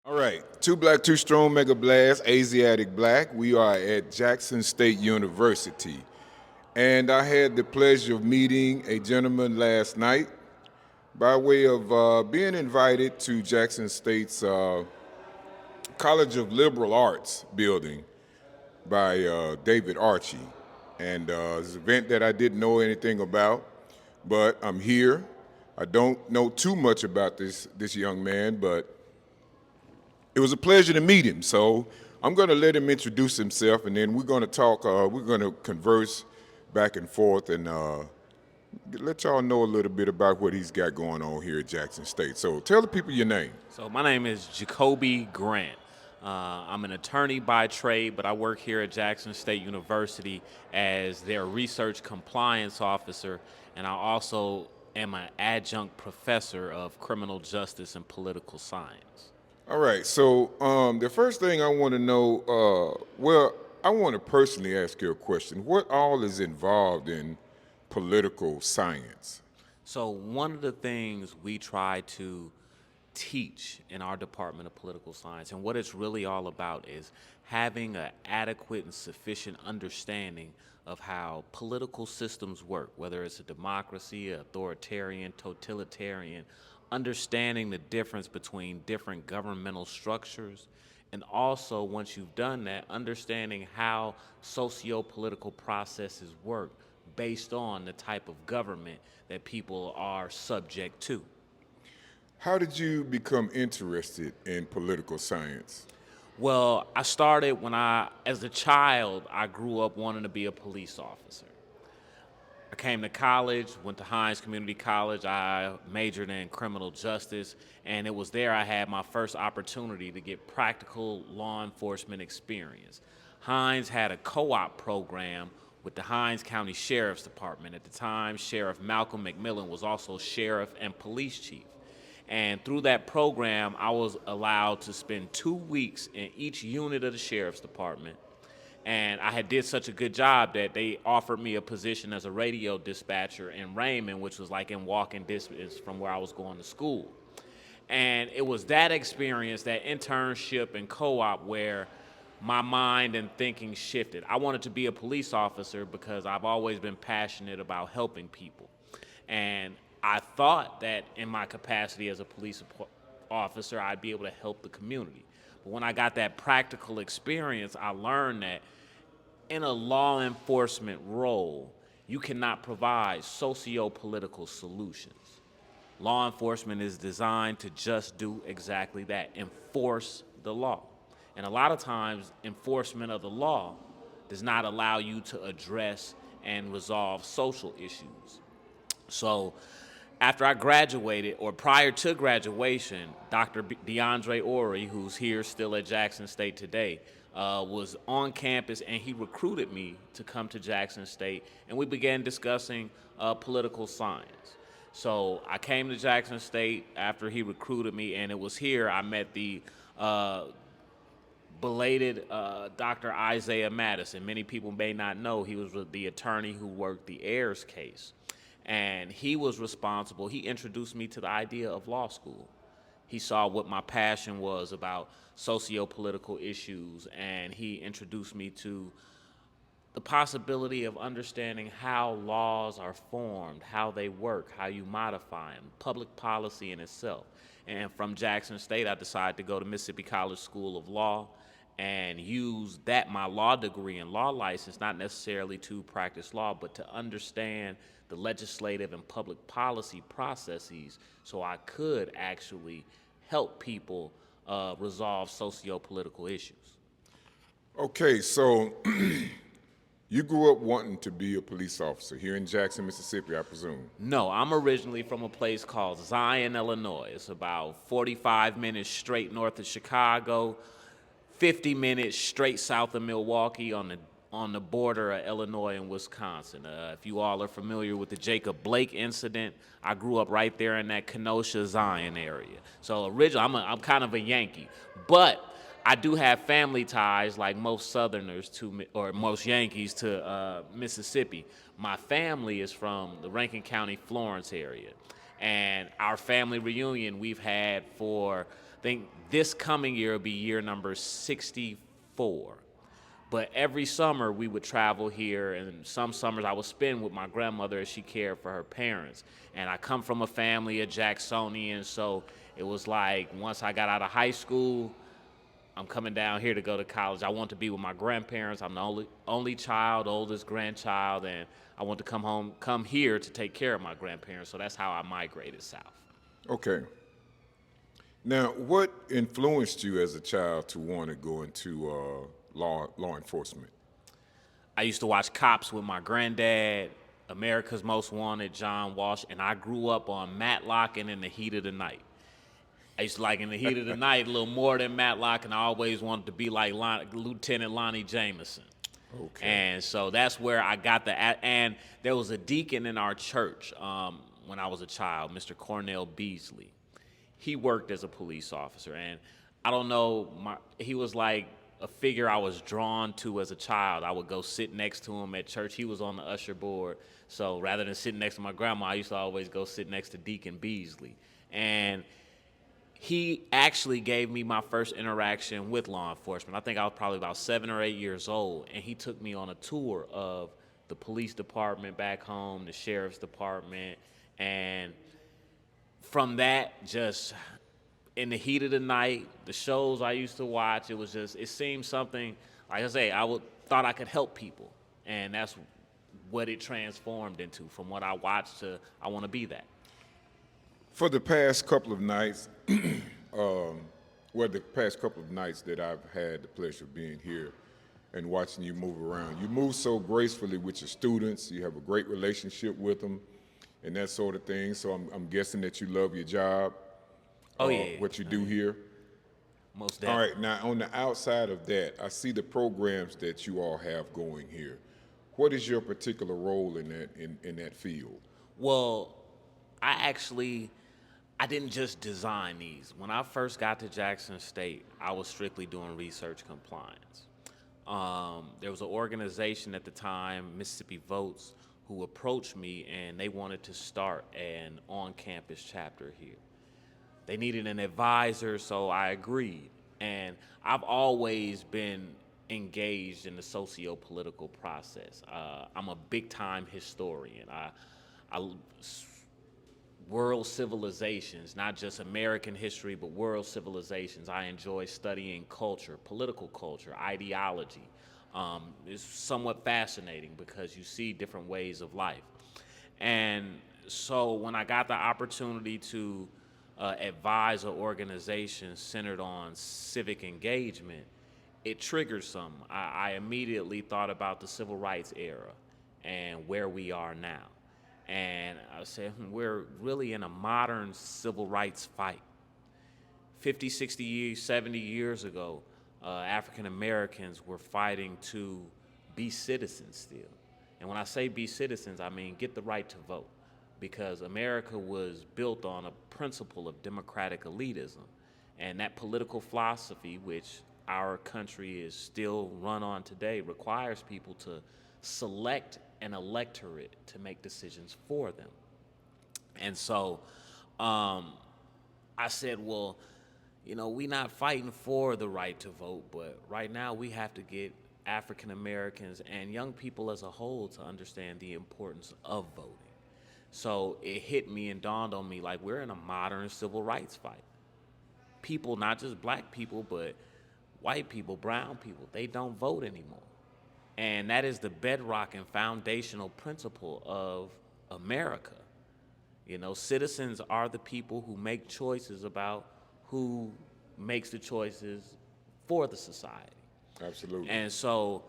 All right, Two Black, Two Strong, Mega Blast, Aziatikk Blakk. We are at Jackson State University. And I had the pleasure of meeting a gentleman last night by way of being invited to Jackson State's College of Liberal Arts building by David Archie. And it's an event that I didn't know anything about, but I'm here. I don't know too much about this young man, but it was a pleasure to meet him. So I'm going to let him introduce himself, and then we're going to talk. We're going to converse back and forth, and let y'all know a little bit about what he's got going on here at Jackson State. So tell the people your name. So my name is Jacobi Grant. I'm an attorney by trade, but I work here at Jackson State University as their research compliance officer, and I also am an adjunct professor of criminal justice and political science. All right. So the first thing I want to know, I want to personally ask you a question. What all is involved in political science? So one of the things we try to teach in our Department of Political Science, and what it's really all about, is having an adequate and sufficient understanding of how political systems work, whether it's a democracy, authoritarian, totalitarian, understanding the difference between different governmental structures, and also, once you've done that, understanding how socio-political processes work based on the type of government that people are subject to. How did you become interested in political science? Well, I started as a child, I grew up wanting to be a police officer. I came to college, went to Hines Community College. I majored in criminal justice, and it was there I had my first opportunity to get practical law enforcement experience. Hines had a co-op program with the Hines County Sheriff's Department. At the time, Sheriff Malcolm McMillan was also sheriff and police chief. And through that program, I was allowed to spend 2 weeks in each unit of the sheriff's department. And I had did such a good job that they offered me a position as a radio dispatcher in Raymond, which was like in walking distance from where I was going to school. And it was that experience, that internship and co-op, where my mind and thinking shifted. I wanted to be a police officer because I've always been passionate about helping people. And I thought that in my capacity as a police officer, I'd be able to help the community. But when I got that practical experience, I learned that in a law enforcement role, you cannot provide socio-political solutions. Law enforcement is designed to just do exactly that, enforce the law. And a lot of times, enforcement of the law does not allow you to address and resolve social issues. So after I graduated, or prior to graduation, Dr. DeAndre Ori, who's here still at Jackson State today, was on campus, and he recruited me to come to Jackson State, and we began discussing political science. So I came to Jackson State after he recruited me, and it was here I met the belated Dr. Isaiah Madison. Many people may not know he was the attorney who worked the Ayers case. And he was responsible. He introduced me to the idea of law school. He saw what my passion was about socio-political issues, and he introduced me to the possibility of understanding how laws are formed, how they work, how you modify them, public policy in itself. And from Jackson State, I decided to go to Mississippi College School of Law and use my law degree and law license, not necessarily to practice law, but to understand the legislative and public policy processes so I could actually help people resolve socio-political issues. Okay, so you grew up wanting to be a police officer here in Jackson, Mississippi, I presume. No, I'm originally from a place called Zion, Illinois. It's about 45 minutes straight north of Chicago, 50 minutes straight south of Milwaukee on the border of Illinois and Wisconsin. If you all are familiar with the Blakk incident, I grew up right there in that Kenosha, Zion area. So originally, I'm kind of a Yankee, but I do have family ties, like most Southerners or most Yankees, to Mississippi. My family is from the Rankin County, Florence area. And our family reunion we've had for, I think this coming year will be year number 64. But every summer we would travel here, and some summers I would spend with my grandmother as she cared for her parents. And I come from a family of Jacksonians, so it was like once I got out of high school, I'm coming down here to go to college. I want to be with my grandparents. I'm the only child, oldest grandchild, and I want to come here to take care of my grandparents. So that's how I migrated south. Okay. Now, what influenced you as a child to want to go into law enforcement? I used to watch Cops with my granddad, America's Most Wanted, John Walsh, and I grew up on Matlock and In the Heat of the Night. I used to like In the Heat of the Night a little more than Matlock, and I always wanted to be like Lieutenant Lonnie Jameson. Okay. And so that's where I got and there was a deacon in our church when I was a child, Mr. Cornell Beasley. He worked as a police officer, and I don't know, he was like a figure I was drawn to as a child. I would go sit next to him at church. He was on the usher board, so rather than sitting next to my grandma, I used to always go sit next to Deacon Beasley. And he actually gave me my first interaction with law enforcement. I think I was probably about 7 or 8 years old, and he took me on a tour of the police department back home, the sheriff's department, and from that, just In the Heat of the Night, the shows I used to watch, it seemed something, like I say, thought I could help people, and that's what it transformed into, from what I watched to I want to be that. For the past couple of nights, the past couple of nights that I've had the pleasure of being here and watching you move around, you move so gracefully with your students. You have a great relationship with them and that sort of thing. So I'm guessing that you love your job, Oh yeah, what you do here. most All definitely. right, now on the outside of that, I see the programs that you all have going here. What is your particular role in that field? Well, I didn't just design these. When I first got to Jackson State, I was strictly doing research compliance. There was an organization at the time, Mississippi Votes, who approached me and they wanted to start an on-campus chapter here. They needed an advisor, so I agreed. And I've always been engaged in the socio-political process. I'm a big-time historian. I world civilizations, not just American history, but world civilizations. I enjoy studying culture, political culture, ideology. It's somewhat fascinating because you see different ways of life. And so when I got the opportunity to advise an organization centered on civic engagement, it triggered something. I immediately thought about the civil rights era and where we are now. And I said, we're really in a modern civil rights fight. 50, 60 years, 70 years ago, African Americans were fighting to be citizens still. And when I say be citizens, I mean get the right to vote. Because America was built on a principle of democratic elitism. And that political philosophy, which our country is still run on today, requires people to select an electorate to make decisions for them. And so I said, well, we're not fighting for the right to vote, but right now we have to get African Americans and young people as a whole to understand the importance of voting. So it hit me and dawned on me like we're in a modern civil rights fight. People, not just black people, but white people, brown people, they don't vote anymore. And that is the bedrock and foundational principle of America. Citizens are the people who make choices about who makes the choices for the society. Absolutely. And so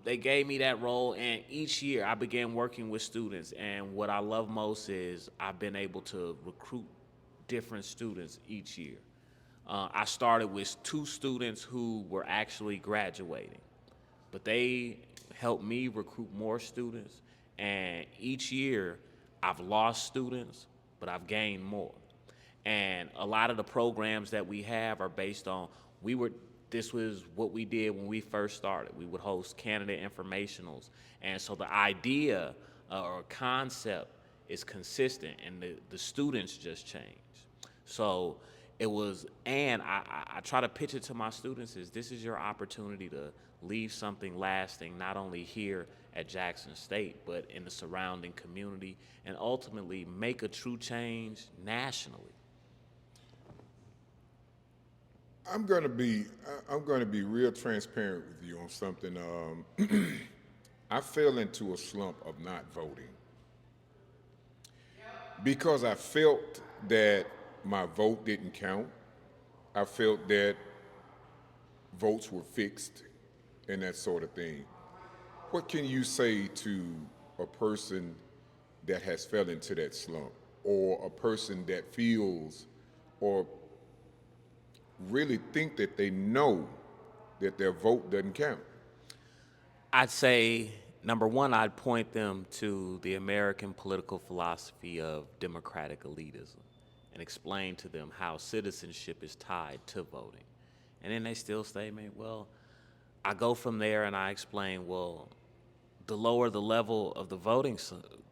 they gave me that role, and each year I began working with students. And what I love most is I've been able to recruit different students each year. I started with 2 students who were actually graduating, but they helped me recruit more students. And each year I've lost students, but I've gained more. And a lot of the programs that we have are based on, this was what we did when we first started. We would host candidate informationals. And so the idea or concept is consistent, and the students just change. So it was, and I try to pitch it to my students is this is your opportunity to leave something lasting, not only here at Jackson State, but in the surrounding community, and ultimately make a true change nationally. I'm gonna be real transparent with you on something. I fell into a slump of not voting because I felt that my vote didn't count. I felt that votes were fixed and that sort of thing. What can you say to a person that has fell into that slump, or a person that feels or really think that they know that their vote doesn't count? I'd say, number one, I'd point them to the American political philosophy of democratic elitism and explain to them how citizenship is tied to voting. And then they still say, man, well, I go from there and I explain, well, the lower the level of the voting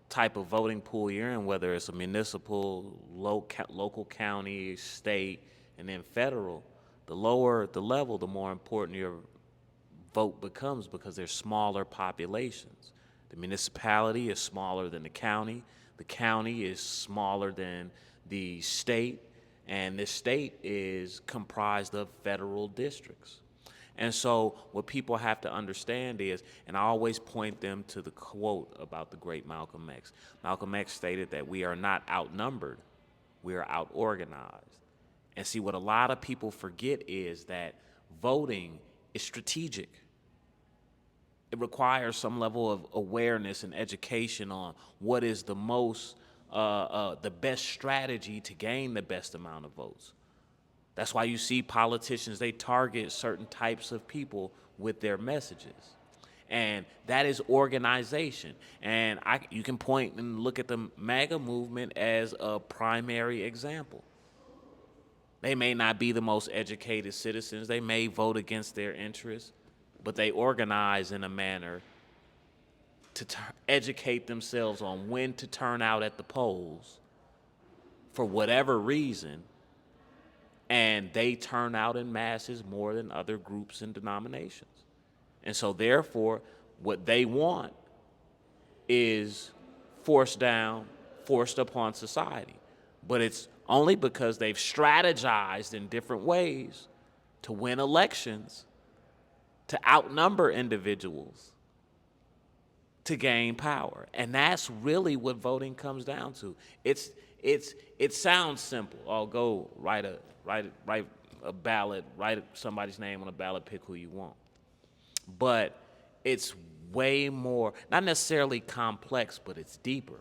type of voting pool you're in, whether it's a municipal, local county, state, and then federal, the lower the level, the more important your vote becomes because there's smaller populations. The municipality is smaller than the county is smaller than the state, and the state is comprised of federal districts. And so what people have to understand is, and I always point them to the quote about the great Malcolm X. Malcolm X stated that we are not outnumbered, we are outorganized. And see, what a lot of people forget is that voting is strategic. It requires some level of awareness and education on what is the the best strategy to gain the best amount of votes. That's why you see politicians, they target certain types of people with their messages. And that is organization. And you can point and look at the MAGA movement as a primary example. They may not be the most educated citizens. They may vote against their interests, but they organize in a manner to educate themselves on when to turn out at the polls for whatever reason, and they turn out in masses more than other groups and denominations. And so therefore, what they want is forced upon society. But it's only because they've strategized in different ways to win elections, to outnumber individuals, to gain power. And that's really what voting comes down to. It sounds simple. Oh, go write a ballot, write somebody's name on a ballot, pick who you want. But it's way more, not necessarily complex, but it's deeper.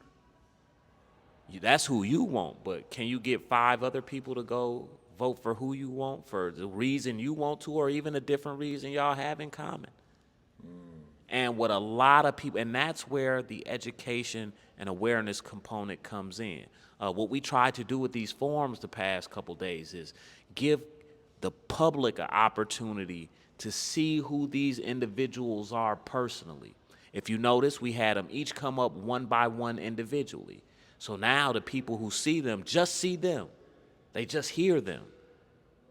That's who you want, but can you get 5 other people to go vote for who you want, for the reason you want to, or even a different reason y'all have in common? And what a lot of people, and that's where the education and awareness component comes in. What we tried to do with these forums the past couple days is give the public an opportunity to see who these individuals are personally. If you notice, we had them each come up one by one individually. So now the people who see them just see them. They just hear them.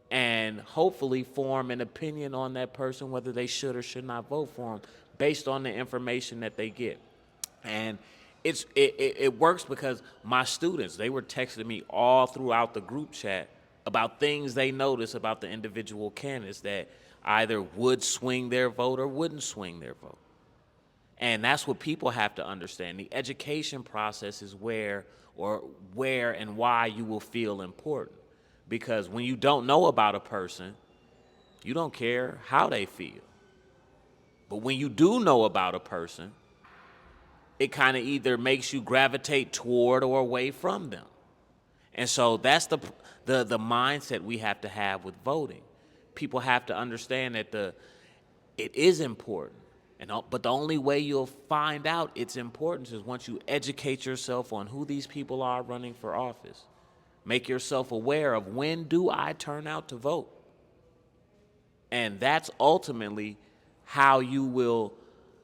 And hopefully form an opinion on that person, whether they should or should not vote for them, based on the information that they get. And it works because my students, they were texting me all throughout the group chat about things they noticed about the individual candidates that either would swing their vote or wouldn't swing their vote. And that's what people have to understand. The education process is where and why you will feel important. Because when you don't know about a person, you don't care how they feel. But when you do know about a person, it kind of either makes you gravitate toward or away from them. And so that's the mindset we have to have with voting. People have to understand that it is important. But the only way you'll find out its importance is once you educate yourself on who these people are running for office. Make yourself aware of when do I turn out to vote. And that's ultimately how you will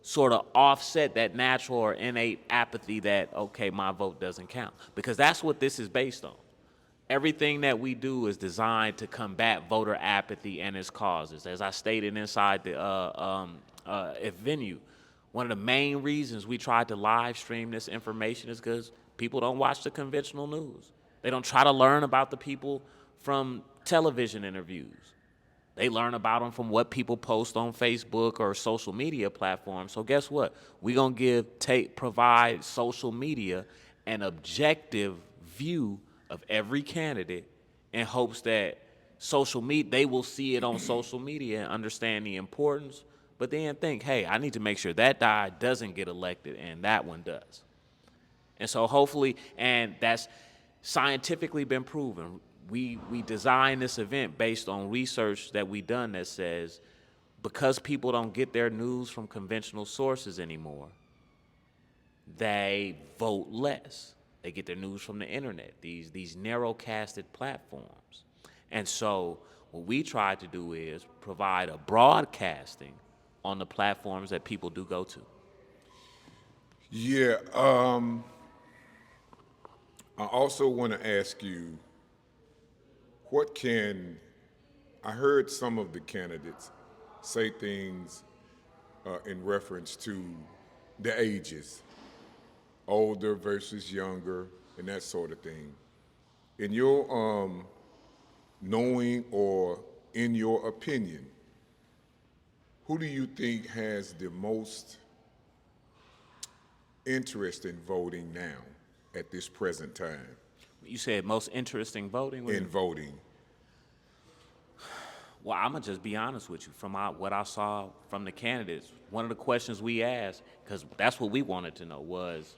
sort of offset that natural or innate apathy that, okay, my vote doesn't count. Because that's what this is based on. Everything that we do is designed to combat voter apathy and its causes. As I stated inside the venue, one of the main reasons we tried to live stream this information is because people don't watch the conventional news. They don't try to learn about the people from television interviews. They learn about them from what people post on Facebook or social media platforms. So guess what? We're going to provide social media an objective view of every candidate in hopes that they will see it on social media and understand the importance, but then think, hey, I need to make sure that guy doesn't get elected and that one does. And so hopefully, and that's scientifically been proven. We designed this event based on research that we done that says because people don't get their news from conventional sources anymore, they vote less. They get their news from the internet, these narrow-casted platforms. And so what we try to do is provide a broadcasting on the platforms that people do go to. Yeah. I also want to ask you, I heard some of the candidates say things in reference to the ages, older versus younger, and that sort of thing. In your knowing or in your opinion, who do you think has the most interest in voting now at this present time? You said most interesting voting? In voting. Well, I'm going to just be honest with you. From what I saw from the candidates, one of the questions we asked, because that's what we wanted to know, was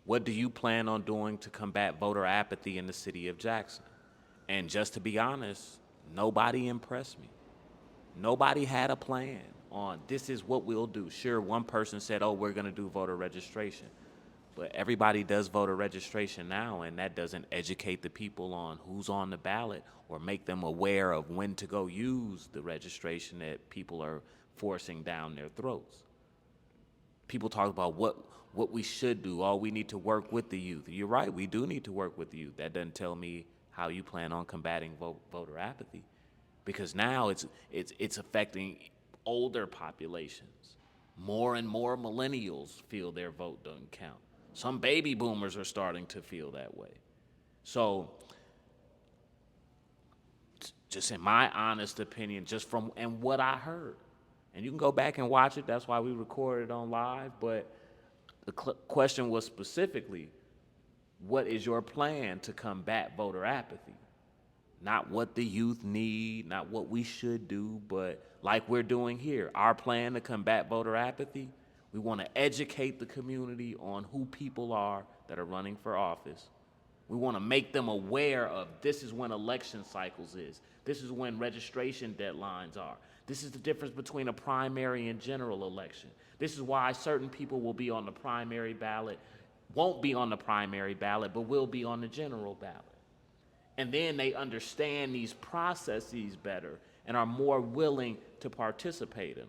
what do you plan on doing to combat voter apathy in the city of Jackson? And just to be honest, nobody impressed me. Nobody had a plan on this is what we'll do. Sure, one person said, oh, we're going to do voter registration. But everybody does voter registration now, and that doesn't educate the people on who's on the ballot or make them aware of when to go use the registration that people are forcing down their throats. People talk about what we should do. Oh, we need to work with the youth. You're right, we do need to work with the youth. That doesn't tell me how you plan on combating voter apathy, because now it's affecting older populations. More and more millennials feel their vote doesn't count. Some baby boomers are starting to feel that way. So, just in my honest opinion, just from and what I heard, and you can go back and watch it, that's why we recorded it on live, but the question was specifically, what is your plan to combat voter apathy? Not what the youth need, not what we should do, but like we're doing here, our plan to combat voter apathy, we want to educate the community on who people are that are running for office. We want to make them aware of this is when election cycles is. This is when registration deadlines are. This is the difference between a primary and general election. This is why certain people will be on the primary ballot, won't be on the primary ballot, but will be on the general ballot. And then they understand these processes better and are more willing to participate in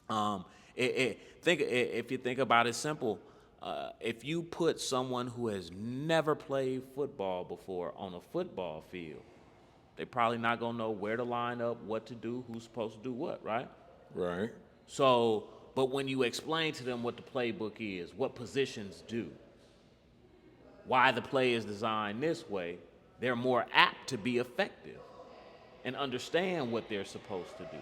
them. If you think about it simple, if you put someone who has never played football before on a football field, they're probably not going to know where to line up, what to do, who's supposed to do what, right? Right. So, but when you explain to them what the playbook is, what positions do, why the play is designed this way, they're more apt to be effective and understand what they're supposed to do.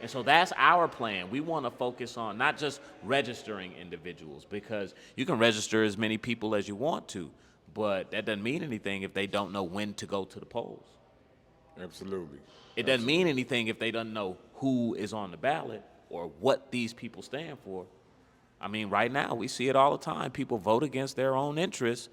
And so that's our plan. We want to focus on not just registering individuals, because you can register as many people as you want to, but that doesn't mean anything if they don't know when to go to the polls. Absolutely. It doesn't mean anything if they don't know who is on the ballot or what these people stand for. I mean, right now we see it all the time. People vote against their own interests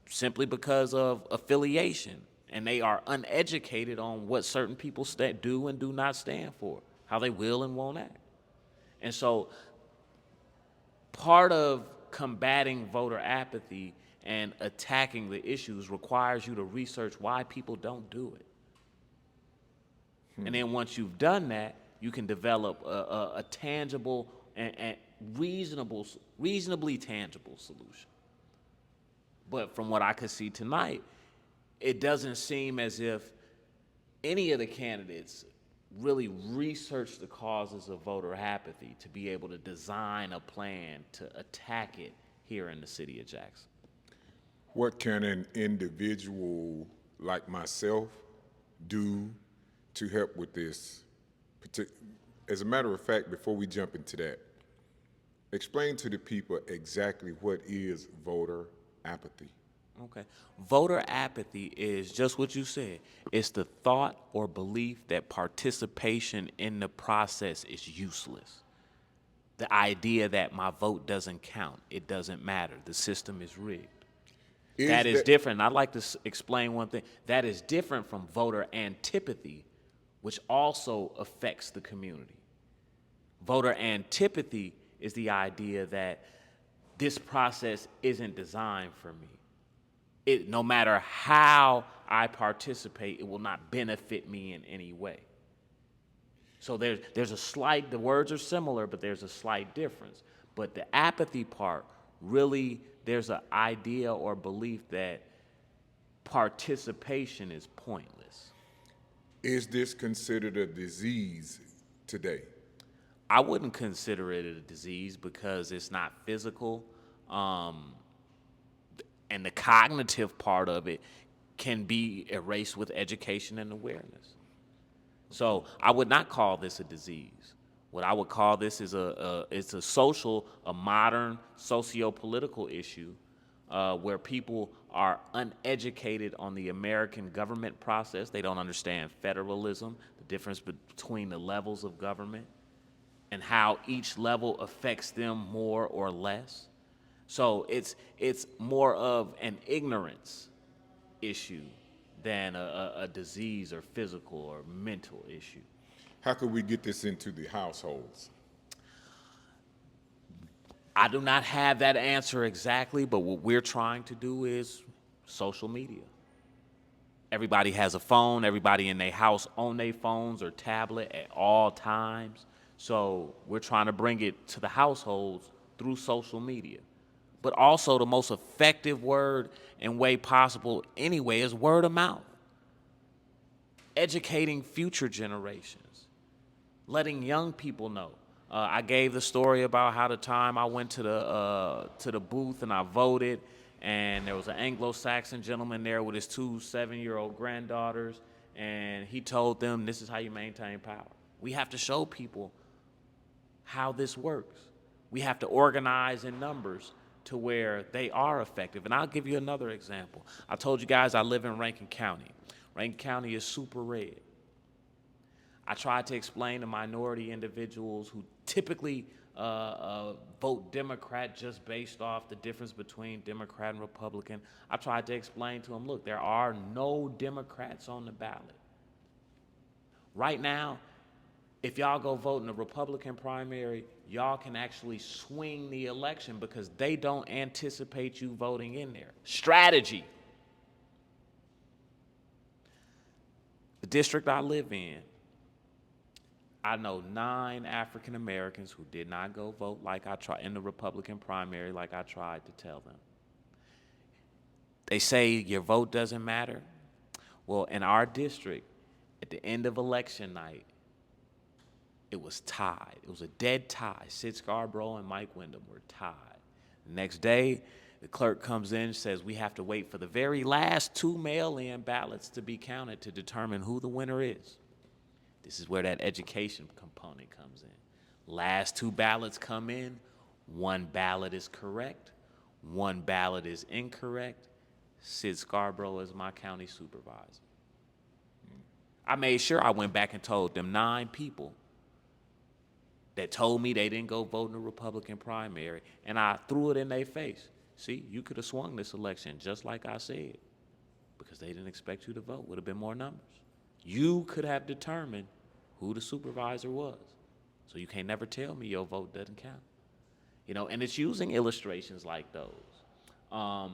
simply because of affiliation, and they are uneducated on what certain people do and do not stand for, how they will and won't act. And so part of combating voter apathy and attacking the issues requires you to research why people don't do it. And then once you've done that, you can develop a tangible reasonably tangible solution. But from what I could see tonight, it doesn't seem as if any of the candidates really researched the causes of voter apathy to be able to design a plan to attack it here in the city of Jackson. What can an individual like myself do to help with this? As a matter of fact, before we jump into that, explain to the people exactly what is voter apathy. Okay. Voter apathy is just what you said. It's the thought or belief that participation in the process is useless. The idea that my vote doesn't count, it doesn't matter, the system is rigged. That is different. I'd like to explain one thing. That is different from voter antipathy, which also affects the community. Voter antipathy is the idea that this process isn't designed for me. No matter how I participate, it will not benefit me in any way. So there's a slight, the words are similar, but there's a slight difference. But the apathy part, really, there's an idea or belief that participation is pointless. Is this considered a disease today? I wouldn't consider it a disease because it's not physical. And the cognitive part of it can be erased with education and awareness. So I would not call this a disease. What I would call this is a modern socio-political issue where people are uneducated on the American government process. They don't understand federalism, the difference between the levels of government, and how each level affects them more or less. So it's more of an ignorance issue than a disease or physical or mental issue. How could we get this into the households? I do not have that answer exactly, but what we're trying to do is social media. Everybody has a phone. Everybody in their house on their phones or tablet at all times. So we're trying to bring it to the households through social media. But also the most effective word and way possible anyway is word of mouth. Educating future generations. Letting young people know. I gave the story about how the time I went to the booth and I voted, and there was an Anglo-Saxon gentleman there with his 2 7-year-old granddaughters, and he told them, this is how you maintain power. We have to show people how this works. We have to organize in numbers to where they are effective. And I'll give you another example. I told you guys I live in Rankin County. Rankin County is super red. I tried to explain to minority individuals who typically vote Democrat just based off the difference between Democrat and Republican. I tried to explain to them, look, there are no Democrats on the ballot. Right now, if y'all go vote in the Republican primary, y'all can actually swing the election because they don't anticipate you voting in there. Strategy. The district I live in, I know 9 African Americans who did not go vote like I tried in the Republican primary like I tried to tell them. They say your vote doesn't matter. Well, in our district, at the end of election night, it was tied. It was a dead tie. Sid Scarborough and Mike Windham were tied. The next day, the clerk comes in and says we have to wait for the very last 2 mail-in ballots to be counted to determine who the winner is. This is where that education component comes in. Last 2 ballots come in. 1 ballot is correct. 1 ballot is incorrect. Sid Scarborough is my county supervisor. I made sure I went back and told them 9 people that told me they didn't go vote in the Republican primary, and I threw it in their face. See, you could have swung this election just like I said, because they didn't expect you to vote. Would have been more numbers. You could have determined who the supervisor was. So you can't never tell me your vote doesn't count. You know, and it's using illustrations like those.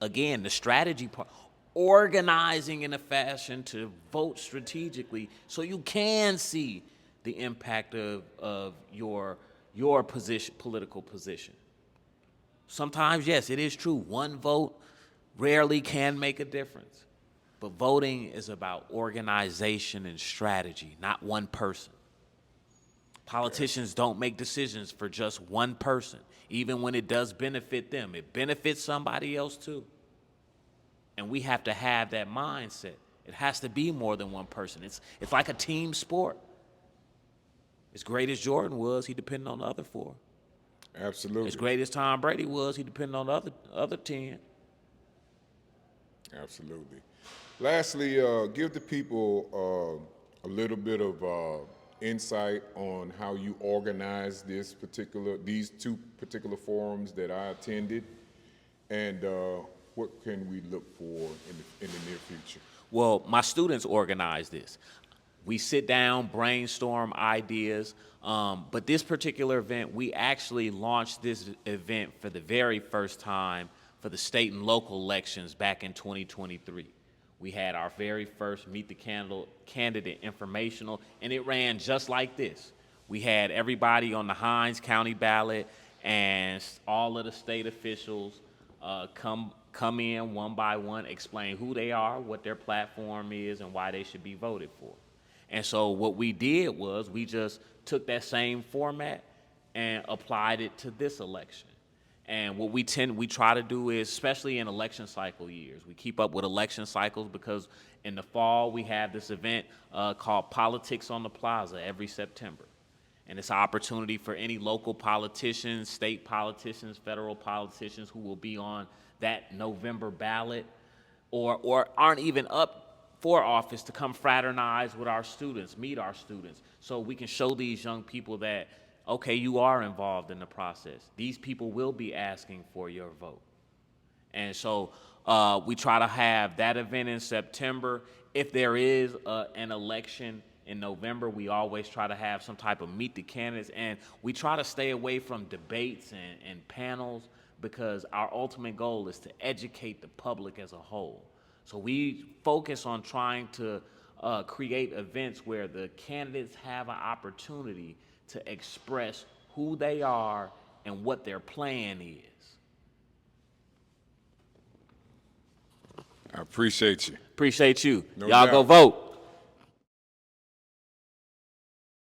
Again, the strategy part, organizing in a fashion to vote strategically so you can see the impact of your your position, political position. Sometimes, yes, it is true. One vote rarely can make a difference. But voting is about organization and strategy, not one person. Politicians don't make decisions for just one person, even when it does benefit them. It benefits somebody else too. And we have to have that mindset. It has to be more than one person. It's like a team sport. As great as Jordan was, he depended on the other four. Absolutely. As great as Tom Brady was, he depended on the other 10. Absolutely. Lastly, give the people a little bit of insight on how you organize these two particular forums that I attended, and what can we look for in the near future? Well, my students organize this. We sit down, brainstorm ideas, but this particular event, we actually launched this event for the very first time for the state and local elections back in 2023. We had our very first Meet the Candidate informational, and it ran just like this. We had everybody on the Hinds County ballot and all of the state officials come in one by one, explain who they are, what their platform is, and why they should be voted for. And so what we did was we just took that same format and applied it to this election. And what we try to do is, especially in election cycle years, we keep up with election cycles because in the fall we have this event called Politics on the Plaza every September. And it's an opportunity for any local politicians, state politicians, federal politicians who will be on that November ballot or aren't even up for office to come fraternize with our students, meet our students, so we can show these young people that, okay, you are involved in the process. These people will be asking for your vote. And so we try to have that event in September. If there is an election in November, we always try to have some type of meet the candidates, and we try to stay away from debates and panels because our ultimate goal is to educate the public as a whole. So we focus on trying to create events where the candidates have an opportunity to express who they are and what their plan is. I appreciate you. Appreciate you. No Y'all doubt. go vote.